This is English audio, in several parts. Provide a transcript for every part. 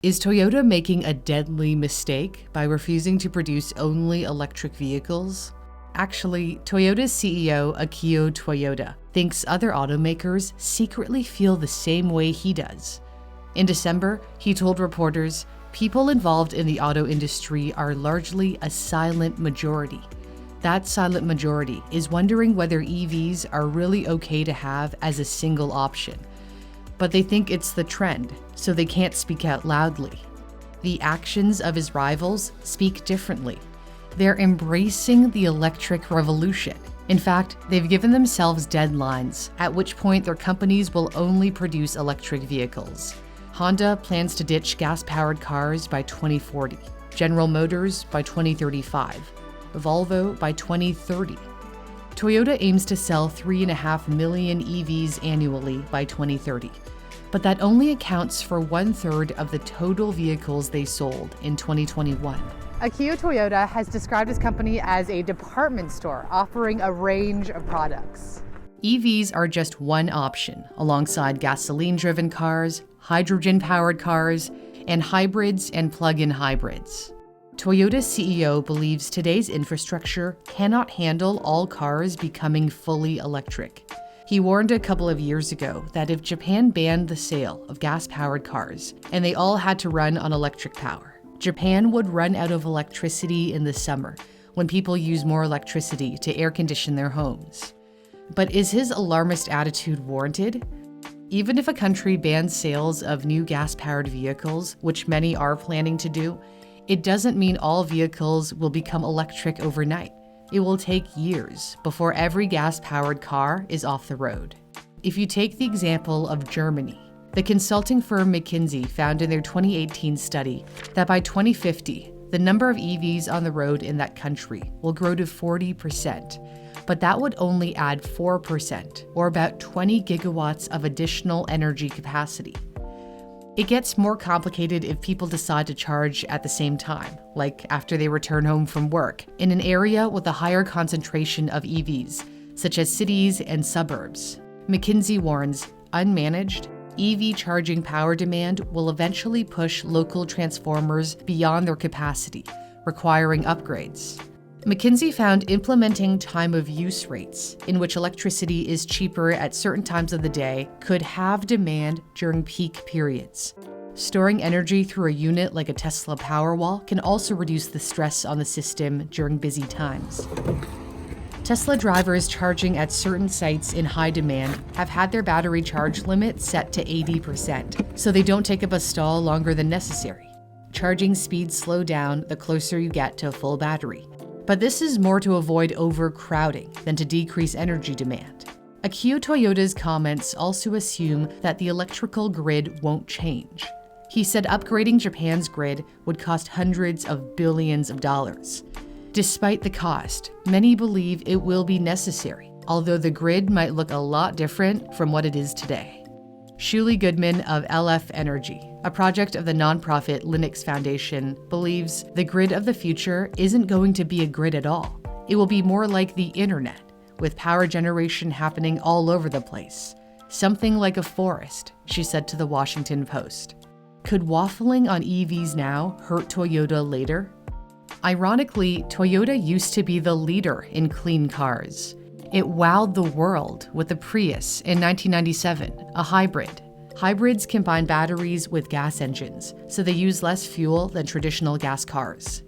Is Toyota making a deadly mistake by refusing to produce only electric vehicles? Actually, Toyota's CEO, Akio Toyoda, thinks other automakers secretly feel the same way he does. In December, he told reporters, people involved in the auto industry are largely a silent majority. That silent majority is wondering whether EVs are really okay to have as a single option. But they think it's the trend, so they can't speak out loudly. The actions of his rivals speak differently. They're embracing the electric revolution. In fact, they've given themselves deadlines, at which point their companies will only produce electric vehicles. Honda plans to ditch gas-powered cars by 2040, General Motors by 2035, Volvo by 2030. Toyota aims to sell 3.5 million EVs annually by 2030, but that only accounts for 1/3 of the total vehicles they sold in 2021. Akio Toyoda has described his company as a department store offering a range of products. EVs are just one option, alongside gasoline-driven cars, hydrogen-powered cars, and hybrids and plug-in hybrids. Toyota's CEO believes today's infrastructure cannot handle all cars becoming fully electric. He warned a couple of years ago that if Japan banned the sale of gas-powered cars and they all had to run on electric power, Japan would run out of electricity in the summer when people use more electricity to air condition their homes. But is his alarmist attitude warranted? Even if a country bans sales of new gas-powered vehicles, which many are planning to do, it doesn't mean all vehicles will become electric overnight. It will take years before every gas-powered car is off the road. If you take the example of Germany, the consulting firm McKinsey found in their 2018 study that by 2050, the number of EVs on the road in that country will grow to 40%, but that would only add 4%, or about 20 gigawatts of additional energy capacity. It gets more complicated if people decide to charge at the same time, like after they return home from work, in an area with a higher concentration of EVs, such as cities and suburbs. McKinsey warns, unmanaged, EV charging power demand will eventually push local transformers beyond their capacity, requiring upgrades. McKinsey found implementing time of use rates, in which electricity is cheaper at certain times of the day, could halve demand during peak periods. Storing energy through a unit like a Tesla Powerwall can also reduce the stress on the system during busy times. Tesla drivers charging at certain sites in high demand have had their battery charge limit set to 80%, so they don't take up a stall longer than necessary. Charging speeds slow down the closer you get to a full battery. But this is more to avoid overcrowding than to decrease energy demand. Akio Toyoda's comments also assume that the electrical grid won't change. He said upgrading Japan's grid would cost hundreds of billions of dollars. Despite the cost, many believe it will be necessary, although the grid might look a lot different from what it is today. Shuli Goodman of LF Energy, a project of the nonprofit Linux Foundation, believes the grid of the future isn't going to be a grid at all. It will be more like the internet, with power generation happening all over the place. Something like a forest, she said to the Washington Post. Could waffling on EVs now hurt Toyota later? Ironically, Toyota used to be the leader in clean cars. It wowed the world with the Prius in 1997, a hybrid. Hybrids combine batteries with gas engines, so they use less fuel than traditional gas cars.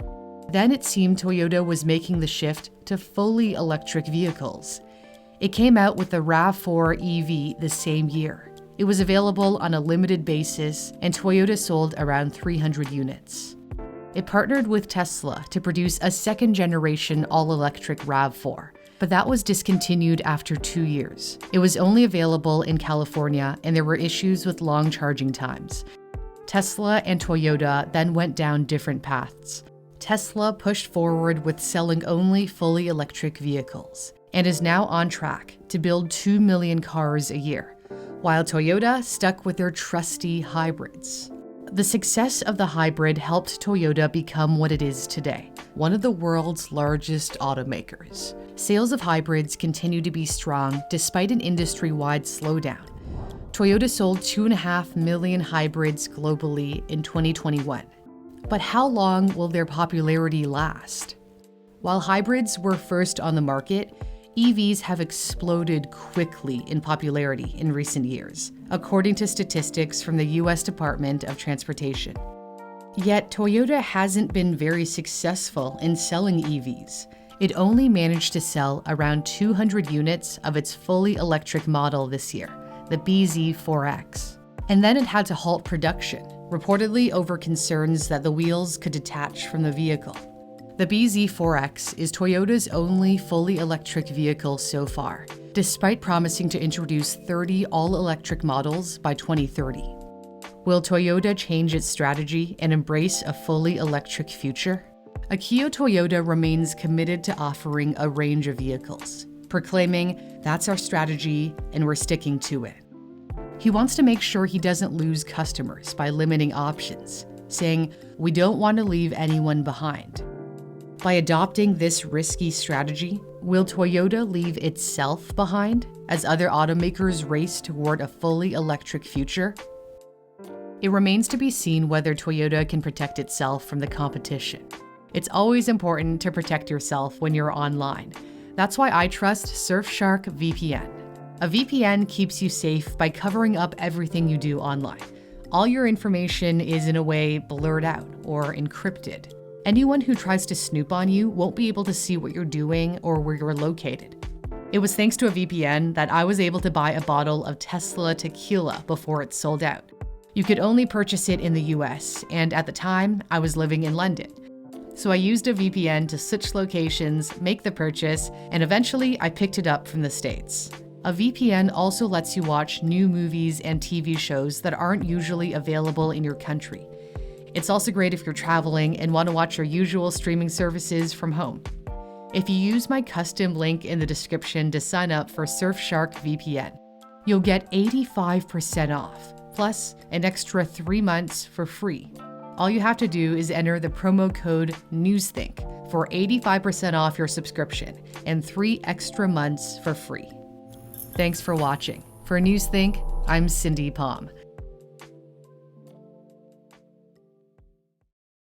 Then it seemed Toyota was making the shift to fully electric vehicles. It came out with the RAV4 EV the same year. It was available on a limited basis, and Toyota sold around 300 units. It partnered with Tesla to produce a second-generation all-electric RAV4, but that was discontinued after 2 years. It was only available in California, and there were issues with long charging times. Tesla and Toyota then went down different paths. Tesla pushed forward with selling only fully electric vehicles, and is now on track to build 2 million cars a year, while Toyota stuck with their trusty hybrids. The success of the hybrid helped Toyota become what it is today, one of the world's largest automakers. Sales of hybrids continue to be strong despite an industry-wide slowdown. Toyota sold 2.5 million hybrids globally in 2021. But how long will their popularity last? While hybrids were first on the market, EVs have exploded quickly in popularity in recent years, according to statistics from the US Department of Transportation. Yet Toyota hasn't been very successful in selling EVs. It only managed to sell around 200 units of its fully electric model this year, the BZ4X. And then it had to halt production, reportedly over concerns that the wheels could detach from the vehicle. The BZ4X is Toyota's only fully electric vehicle so far, despite promising to introduce 30 all-electric models by 2030. Will Toyota change its strategy and embrace a fully electric future? Akio Toyoda remains committed to offering a range of vehicles, proclaiming, "That's our strategy and we're sticking to it." He wants to make sure he doesn't lose customers by limiting options, saying, "We don't want to leave anyone behind." By adopting this risky strategy, will Toyota leave itself behind as other automakers race toward a fully electric future? It remains to be seen whether Toyota can protect itself from the competition. It's always important to protect yourself when you're online. That's why I trust Surfshark VPN. A VPN keeps you safe by covering up everything you do online. All your information is in a way blurred out or encrypted. Anyone who tries to snoop on you won't be able to see what you're doing or where you're located. It was thanks to a VPN that I was able to buy a bottle of Tesla tequila before it sold out. You could only purchase it in the US, and at the time, I was living in London. So I used a VPN to switch locations, make the purchase, and eventually I picked it up from the States. A VPN also lets you watch new movies and TV shows that aren't usually available in your country. It's also great if you're traveling and want to watch your usual streaming services from home. If you use my custom link in the description to sign up for Surfshark VPN, you'll get 85% off, plus an extra 3 months for free. All you have to do is enter the promo code Newsthink for 85% off your subscription and 3 extra months for free. Thanks for watching. For Newsthink, I'm Cindy Pom.